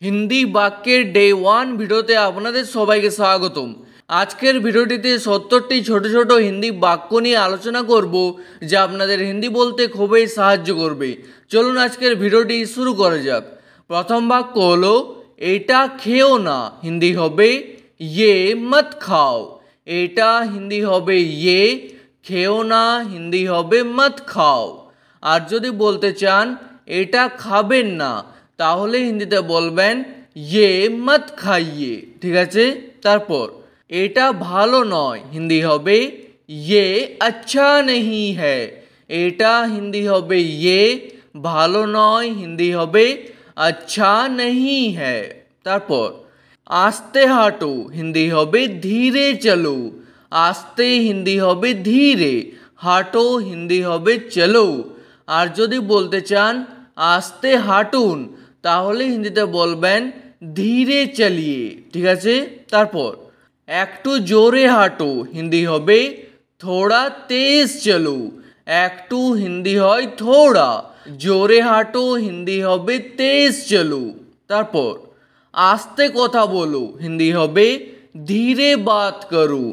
হিন্দি বাক্যের ডে 1 ভিডিওতে আপনাদের সবাইকে স্বাগতম। আজকের ভিডিওটিতে 70টি ছোট ছোট হিন্দি বাক্য নিয়ে আলোচনা করব যা আপনাদের হিন্দি বলতে খুবই সাহায্য করবে। চলুন আজকের ভিডিওটি শুরু করা যাক। প্রথম বাক্য হলো এটা খেও না, হিন্দি হবে ইয়ে মত খাও। এটা হিন্দি হবে ইয়ে, খেও না হিন্দি হবে মত খাও। আর যদি বলতে চান এটা খাবেন না তাহলে হিন্দিতে বলবেন ইয়ে মত খাইয়ে, ঠিক আছে। তারপর এটা ভালো নয়, হিন্দি হবে ইয়ে আচ্ছা নেহি হ্যায়। এটা হিন্দি হবে ইয়ে, ভালো নয় হিন্দি হবে আচ্ছা নেহি হ্যায়। তারপর আস্তে হাঁটো, হিন্দি হবে ধীরে চলো। আস্তে হিন্দি হবে ধীরে, হাঁটো হিন্দি হবে চলো। আর যদি বলতে চান আস্তে হাঁটুন তাহলে হিন্দিতে বলবেন ধীরে চালিয়ে, ঠিক আছে। তারপর একটু জোরে হাঁটো, হিন্দি হবে থোড়া তেজ চলো। একটু হিন্দি হয় থোড়া, জোরে হাঁটো হিন্দি হবে তেজ চলো। তারপর আস্তে কথা বলো, হিন্দি হবে ধীরে বাত করো।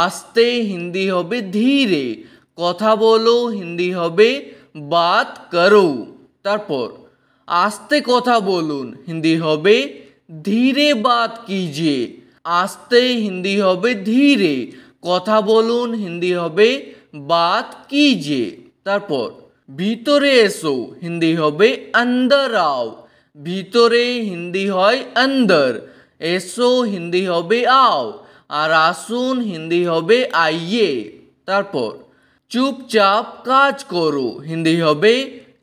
আস্তে হিন্দি হবে ধীরে, কথা বলো হিন্দি হবে বাত করো। তারপর আস্তে কথা বলুন, হিন্দি হবে ধীরে বাত কিজিয়ে। আস্তে হিন্দি হবে ধীরে, কথা বলুন হিন্দি হবে বাত কিজিয়ে। তারপর ভিতরে এসো, হিন্দি হবে অন্দর আও। ভিতরে হিন্দি হয় অন্দর, এসো হিন্দি হবে আও, আর আসুন হিন্দি হবে আইয়ে। তারপর চুপচাপ কাজ করো, হিন্দি হবে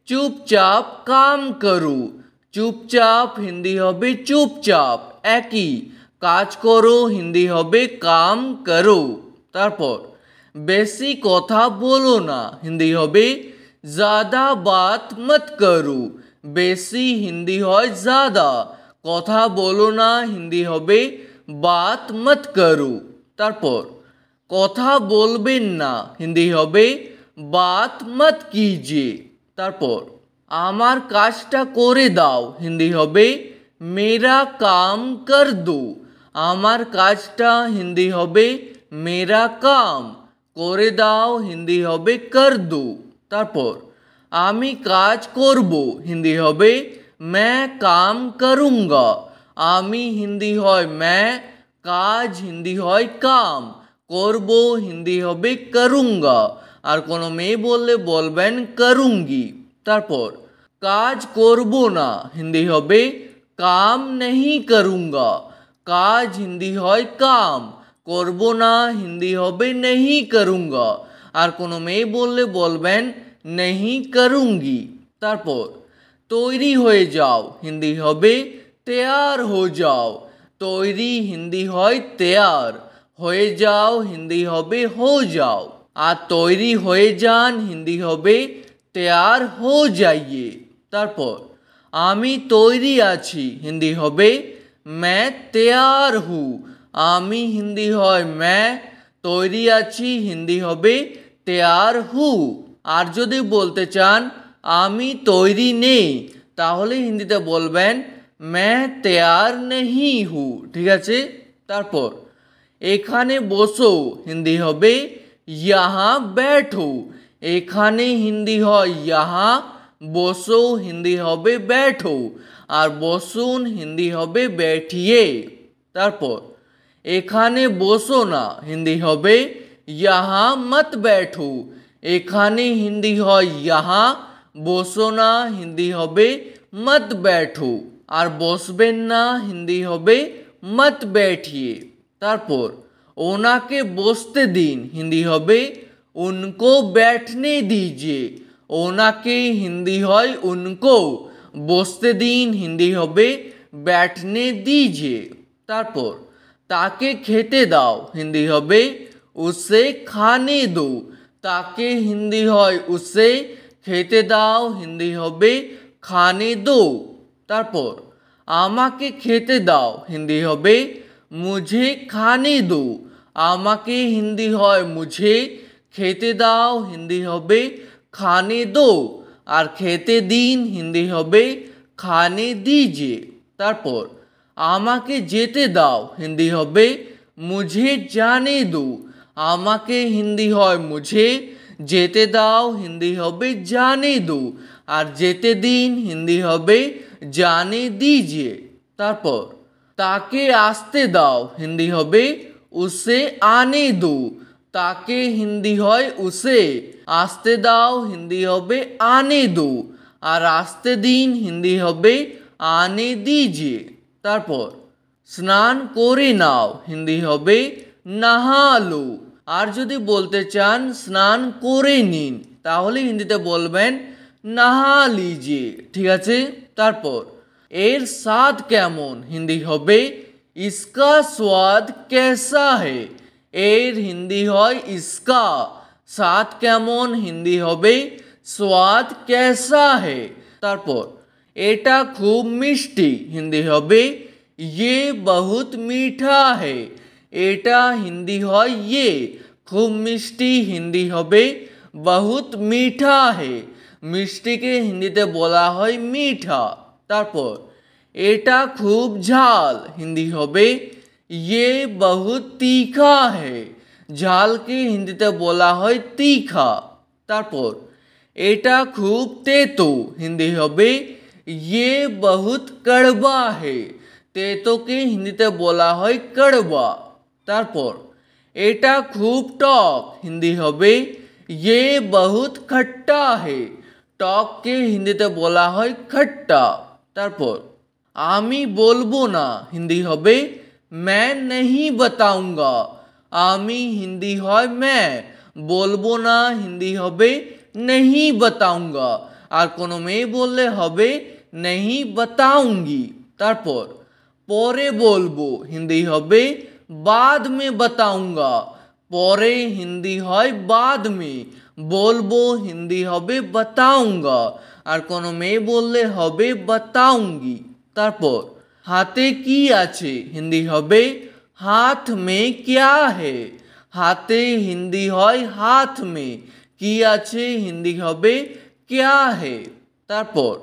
চুপচাপ কাম করো। চুপচাপ হিন্দি হবে চুপচাপ একই, কাজ করো হিন্দি হবে কাম করো। তারপর বেশি কথা বলো না, হিন্দি হবে ज़्यादा बात मत करो। বেশি হিন্দি হয় ज़्यादा, কথা বলো না হিন্দি হবে বাত মত করো। তারপর কথা বলবেন না, হিন্দি হবে বাত মত কিজিয়ে। তারপর আমার কাজটা করে দাও, হিন্দি হবে মেরা কাম কর দো। আমার কাজটা হিন্দি হবে মেরা কাম, করে দাও হিন্দি হবে কর দো। তারপর আমি কাজ করব, হিন্দি হবে मैं काम करूँगा। আমি হিন্দি হয় मैं, কাজ হিন্দি হয় কাম, করব হিন্দি হবে করুঙ্গা। আর কোনো মেয়ে বললে বলবেন করুঙ্গি। তারপর কাজ করব না, হিন্দি হবে কাম नहीं करूँगा। কাজ হিন্দি হয় কাম, করব না হিন্দি হবে नहीं करूँगा। আর কোনো মেয়ে বললে বলবেন नहीं करूँगी। তারপর তৈরি হয়ে যাও, হিন্দি হবে তৈয়ার হো যাও। তৈরি হিন্দি হয় তৈয়ার, হয়ে যাও হিন্দি হবে হো যাও। আর তৈরি হয়ে যান হিন্দি হবে তৈয়ার হো যাইয়ে। তারপর আমি তৈরি আছি, হিন্দি হবে मैं तैयार हूँ। আমি হিন্দি হয় मैं, তৈরি আছি হিন্দি হবে তৈয়ার হু। আর যদি বলতে চান আমি তৈরি নেই তাহলে হিন্দিতে বলবেন मैं तैयार नहीं हूँ, ঠিক আছে। তারপর এখানে বসো, হিন্দি হবে यहाँ बैठो। এখানে হিন্দি হয় यहाँ, বসো হিন্দি হবে बैठो, আর বসুন হিন্দি হবে बैठिए। তারপর এখানে বসো না, হিন্দি হবে यहाँ मत बैठो। এখানে হিন্দি হয় यहाँ, বসো না হিন্দি হবে मत बैठो, আর বসবেন না হিন্দি হবে मत बैठिए। তারপর ওনাকে বসতে দিন, হিন্দি হবে उनको बैठने दीजिए। ওনাকে হিন্দি হয় उनको, বসতে দিন হিন্দি হবে बैठने दीजिए। তারপর তাকে খেতে দাও, হিন্দি হবে उसे खाने दो। তাকে হিন্দি হয় उसे, খেতে দাও হিন্দি হবে খানে দো। তারপর আমাকে খেতে দাও, হিন্দি হবে মুঝে খানে দো। আমাকে হিন্দি হয় মুঝে, খেতে দাও হিন্দি হবে খানে দো, আর খেতে দিন হিন্দি হবে খানে দিজিয়ে। তারপর আমাকে যেতে দাও হিন্দি হবে মুঝে জানে দো। আমাকে হিন্দি হয় মুঝে, যেতে দাও হিন্দি হবে জানে দো, আর যেতে দিন হিন্দি হবে জানে দিজিয়ে। তারপর তাকে আসতে দাও হিন্দি হবে উসে আনে দো। তাকে হিন্দি হয় উসে, আসতে দাও হিন্দি হবে আনে দো, আর আসতে দিন হিন্দি হবে আনে দিজিয়ে। তারপর স্নান করে নাও হিন্দি হবে নাহা লো। আর যদি বলতে চান স্নান করে নিন তাহলে হিন্দিতে বলবেন নাহা লিজিয়ে। ঠিক আছে। তারপর এর স্বাদ কেমন হিন্দি হবে ইসকা স্বাদ কেসা হে। এর হিন্দি হয় ইসকা, স্বাদ কেমন হিন্দি হবে স্বাদ কেসা হে। তারপর এটা খুব মিষ্টি হিন্দি হবে ये बहुत मीठा है। এটা হিন্দি হয় ये, খুব মিষ্টি হিন্দি হবে বহুত মিঠা হে। মিষ্টিকে হিন্দিতে বলা হয় মিঠা। তারপর এটা খুব ঝাল হিন্দি হবে ये बहुत तीखा है। ঝালকে হিন্দিতে বলা হয় तीखा। তারপর এটা খুব তেতো হিন্দি হবে ये बहुत कड़वा है। তেতোকে হিন্দিতে বলা হয় কড়বা। তারপর এটা খুব টক হিন্দি হবে ये बहुत खट्टा है। টককে হিন্দিতে বলা হয় খট্টা। তারপর আমি বলবো না হিন্দি হবে मैं नहीं बताऊंगा। আমি হিন্দি হয় मैं, বলবো না হিন্দি হবে नहीं बताऊंगा, আর কোনো মেয়ে বললে হবে नहीं बताऊंगी। তারপর পরে বলবো হিন্দি হবে बाद में बताऊंगा। পরে হিন্দি হয় बाद में, বলবো হিন্দি হবে बताऊंगा, আর কোনো মেয়ে বললে হবে बताऊंगी। তারপর হাতে কি আছে হিন্দি হবে हाथ में क्या है। হাতে হিন্দি হয় हाथ में, কি আছে হিন্দি হবে क्या है। তারপর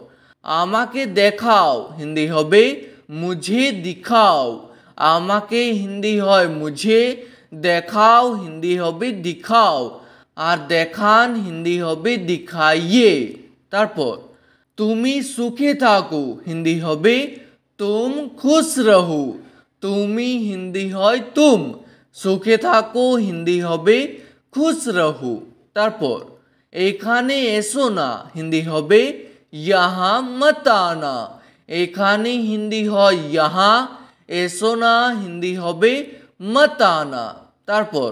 আমাকে দেখাও হিন্দি হবে मुझे दिखाओ। আমাকে হিন্দি হয় मुझे, দেখাও হিন্দি হবে दिखाओ, আর দেখান হিন্দি হবে दिखाइए। তারপর তুমি সুখে থাকো হিন্দি হবে तुम खुश रहो। তুমি হিন্দি হয় तुम, সুখে থাকো হিন্দি হবে खुश रहो। তারপর এখানে এসো না হিন্দি হবে यहाँ मत आना। এখানে হিন্দি হয় यहाँ, এসো না হিন্দি হবে मत आना। তারপর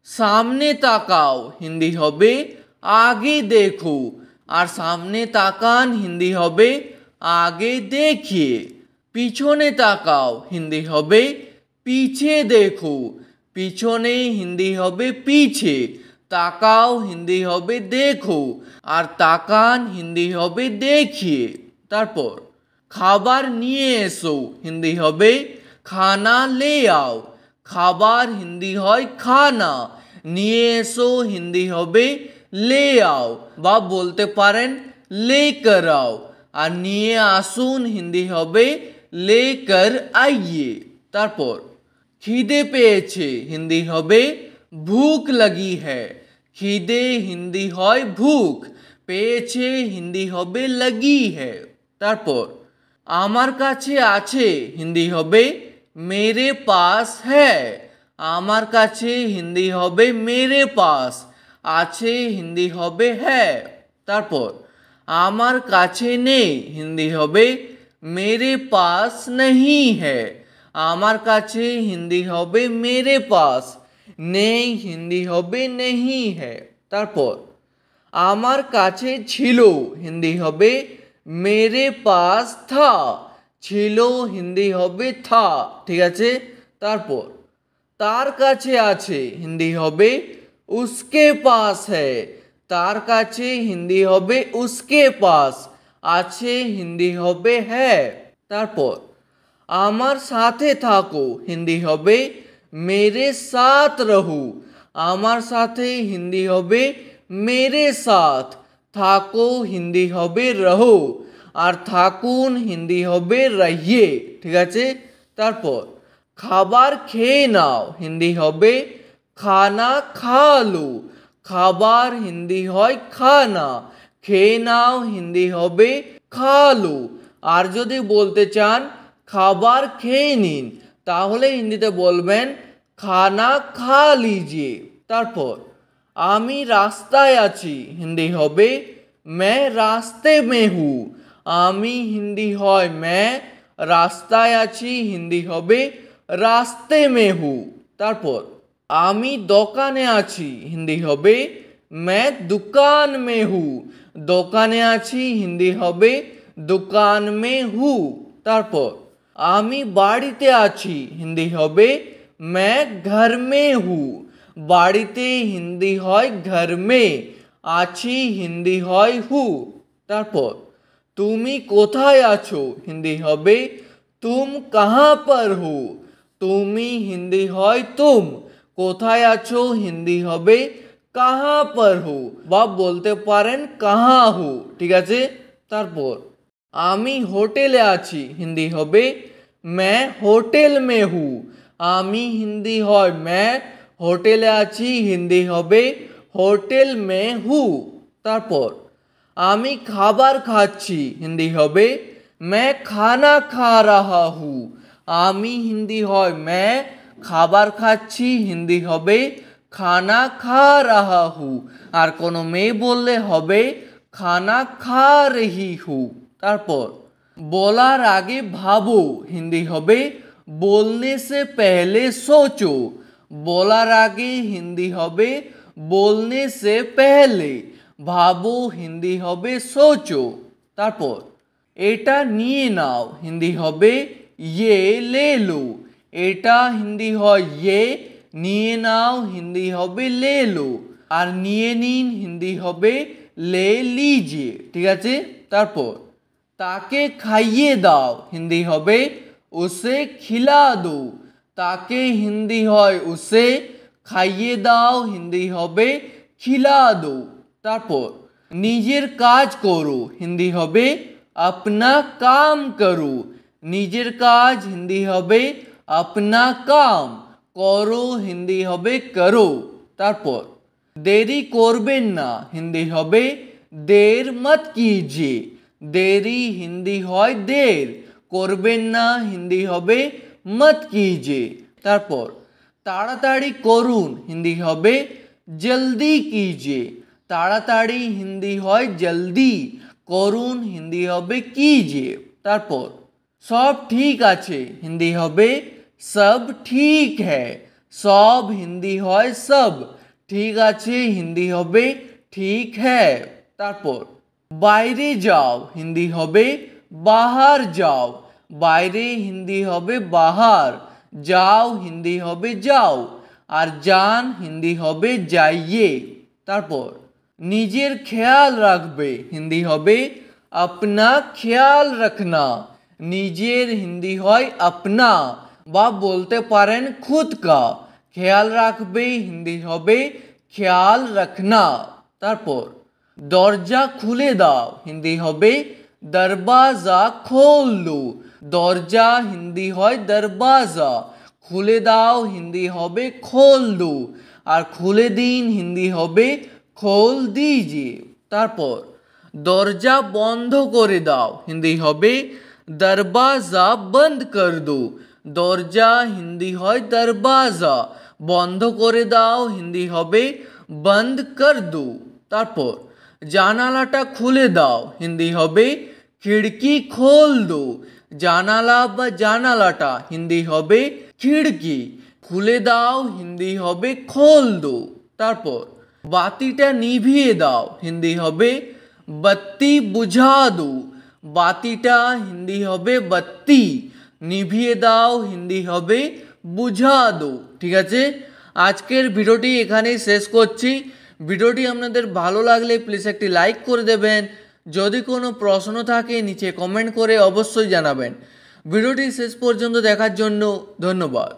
সামনে তাকাও হিন্দি হবে आगे देखो, আর সামনে তাকান হিন্দি হবে आगे देखिए। পিছনে তাকাও হিন্দি হবে पीछे देखो, পিছনে হিন্দি হবে पीछे, তাকাও হিন্দি হবে দেখো, আর তাকান হিন্দি হবে देखिए। তারপর খাবার নিয়ে এসো হিন্দি হবে খানা ले आओ। খাবার হিন্দি হয় খানা, নিয়ে এসো হিন্দি হবে ले आओ, বা বলতে পারেন लेकर आओ, আর নিয়ে আসুন হিন্দি হবে लेकर आइए। তারপর খিদে পেয়েছে হিন্দি হবে भूख लगी है। খিদে হিন্দি হয় ভুখ, পেয়েছে হিন্দি হবে लगी है। তারপর আমার কাছে আছে হিন্দি হবে मेरे पास है। আমার কাছে হিন্দি হবে मेरे पास, আছে হিন্দি হবে है। তারপর আমার কাছে নেই হিন্দি হবে मेरे पास नहीं है। আমার কাছে হিন্দি হবে मेरे पास, নেই হিন্দি হবে नहीं है। তারপর আমার কাছে ছিল হিন্দি হবে मेरे पास था। ছিল হিন্দি হবে था। ঠিক আছে। তারপর তার কাছে আছে হিন্দি হবে उसके पास है। তার কাছে হিন্দি হবে उसके पास, আছে হিন্দি হবে है। তারপর আমার সাথে থাকো হিন্দি হবে मेरे साथ रहो। আমার সাথে হিন্দি হবে मेरे साथ, থাকো হিন্দি হবে रहो, আর থাকুন হিন্দি হবে রহিয়ে। ঠিক আছে, তারপর খাবার খেয়ে নাও হিন্দি হবে খানা খা লো। খাবার হিন্দি হয় খানা, খেয়ে নাও হিন্দি হবে খা লো। আর যদি বলতে চান খাবার খেয়ে নিন তাহলে হিন্দিতে বলবেন খানা খা লিজিয়ে। তারপর আমি রাস্তায় আছি হিন্দি হবে मैं रास्ते में हूँ। আমি হিন্দি হয় मैं, রাস্তায় আছি হিন্দি হবে রাস্তে में हूँ। তারপর আমি দোকানে আছি হিন্দি হবে मैं दुकान में हूँ। দোকানে আছি হিন্দি হবে दुकान में हूँ। তারপর আমি বাড়িতে আছি হিন্দি হবে मैं घर में हूँ। বাড়িতে হিন্দি হয় घर में, আছি হিন্দি হয় হু। তারপর তুমি কোথায় আছো হিন্দি হবে তুম কাহা পর হো। তুমি হিন্দি হয় তুম, কোথায় আছো হিন্দি হবে কাহা পর হো, বা বলতে পারেন কাহা হো। ঠিক আছে, তারপর আমি হোটেলে আছি হিন্দি হবে मैं होटल में हूँ। আমি হিন্দি হয় मैं, হোটেলে আছি হিন্দি হবে হোটেল মে হু। তারপর আমি খাবার খাচ্ছি হিন্দি হবে मैं खाना खा रहा हूँ। আমি হিন্দি হয় मैं, খাবার খাচ্ছি হিন্দি হবে খানা খা রাহা হু। আর কোনো মেয়ে বললে হবে খানা খা রহি হু। তারপর বলার আগে ভাবো হিন্দি হবে बोलने से पहले सोचो। বলার আগে হিন্দি হবে बोलने से पहले, ভাবো হিন্দি হবে সোচো। তারপর এটা নিয়ে নাও হিন্দি হবে ये ले लो। এটা হিন্দি হয় ये, নিয়ে নাও হিন্দি হবে ले लो, আর নিয়ে নিন হিন্দি হবে ले लीजिए। ঠিক আছে, তারপর তাকে খাইয়ে দাও হিন্দি হবে उसे खिला दो। তাকে হিন্দি হয় उसे, খাইয়ে দাও হিন্দি হবে খিলা দো। তারপর নিজের কাজ করো হিন্দি হবে अपना काम करो। নিজের কাজ হিন্দি হবে अपना काम, করো হিন্দি হবে করো। তারপর দেরি করবেন না হিন্দি হবে देर मत कीजिए। দেরি হিন্দি হয় দের, করবেন না হিন্দি হবে मत कीजिए। তারপর তাড়াতাড়ি করুন হিন্দি হবে জলদি कीजिए। তাড়াতাড়ি হিন্দি হয় জলদি, করুন হিন্দি হবে कीजिए। তারপর সব ঠিক আছে হিন্দি হবে सब ठीक है। সব হিন্দি হয় सब, ঠিক আছে হিন্দি হবে ঠিক है। তারপর বাইরে যাও হিন্দি হবে বাহার যাও। বাইরে হিন্দি হবে বাহার, যাও হিন্দি হবে যাও, আর যান হিন্দি হবে যাইয়ে। তারপর নিজের খেয়াল রাখবে হিন্দি হবে अपना ख्याल रखना। নিজের হিন্দি হয় अपना, বা বলতে পারেন खुद का। খেয়াল রাখবে হিন্দি হবে ख्याल रखना। তারপর দরজা খুলে দাও হিন্দি হবে দরবাজা খোল দো। দরজা হিন্দি হয় দরবাজা, খুলে দাও হিন্দি হবে খোল দো, আর খুলে দিন হিন্দি হবে খোল দিজিয়ে। তারপর দরজা বন্ধ করে দাও হিন্দি হবে দরবাজা বন্ধ কর দো। দরজা হিন্দি হয় দরবাজা, বন্ধ করে দাও হিন্দি হবে বন্ধ কর দো। তারপর জানালাটা খুলে দাও হিন্দি হবে খিড়কি খোল দো। জানালা বা জানালাটা হিন্দি হবে খিড়কি, খুলে দাও হিন্দি হবে খোল দো। তারপর বাতিটা নিভিয়ে দাও হিন্দি হবে बत्ती बुझा दो। বাতিটা হিন্দি হবে बत्ती, নিভিয়ে দাও হিন্দি হবে বুঝা দো। ঠিক আছে, আজকের ভিডিওটি এখানেই শেষ করছি। ভিডিওটি আপনাদের ভালো লাগলে প্লিজ একটি লাইক করে দেবেন। যদি কোনো প্রশ্ন থাকে নিচে কমেন্ট করে অবশ্যই জানাবেন। ভিডিওটি শেষ পর্যন্ত দেখার জন্য ধন্যবাদ।